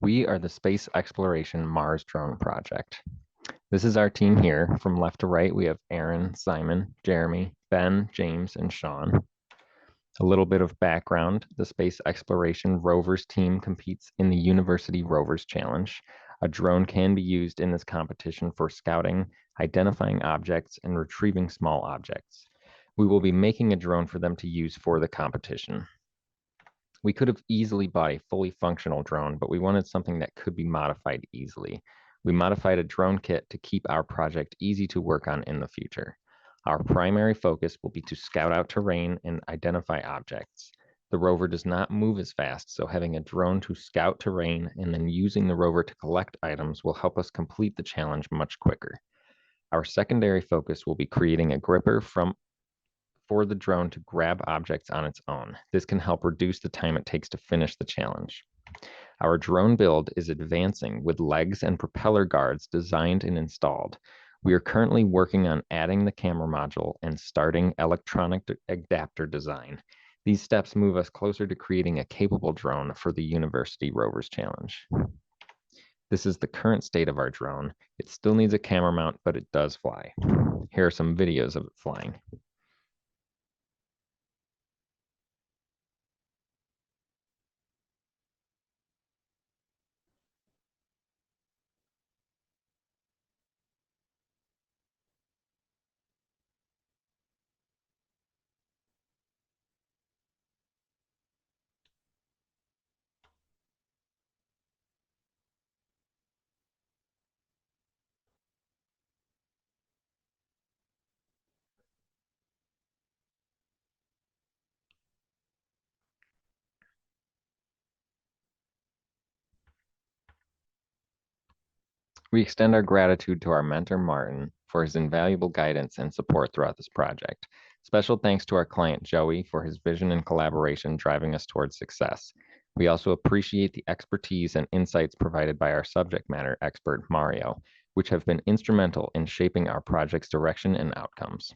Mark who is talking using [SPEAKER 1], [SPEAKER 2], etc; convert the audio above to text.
[SPEAKER 1] We are the Space Exploration Mars Drone Project. This is our team here. From left to right, we have Aaron, Simon, Jeremy, Ben, James, and Sean. A little bit of background. The Space Exploration Rovers team competes in the University Rovers Challenge. A drone can be used in this competition for scouting, identifying objects, and retrieving small objects. We will be making a drone for them to use for the competition. We could have easily bought a fully functional drone, but we wanted something that could be modified easily. We modified a drone kit to keep our project easy to work on in the future. Our primary focus will be to scout out terrain and identify objects. The rover does not move as fast, so having a drone to scout terrain and then using the rover to collect items will help us complete the challenge much quicker. Our secondary focus will be creating a gripper for the drone to grab objects on its own. This can help reduce the time it takes to finish the challenge. Our drone build is advancing with legs and propeller guards designed and installed. We are currently working on adding the camera module and starting electronic adapter design. These steps move us closer to creating a capable drone for the University Rovers Challenge. This is the current state of our drone. It still needs a camera mount, but it does fly. Here are some videos of it flying. We extend our gratitude to our mentor, Martin, for his invaluable guidance and support throughout this project. Special thanks to our client, Joey, for his vision and collaboration driving us towards success. We also appreciate the expertise and insights provided by our subject matter expert, Mario, which have been instrumental in shaping our project's direction and outcomes.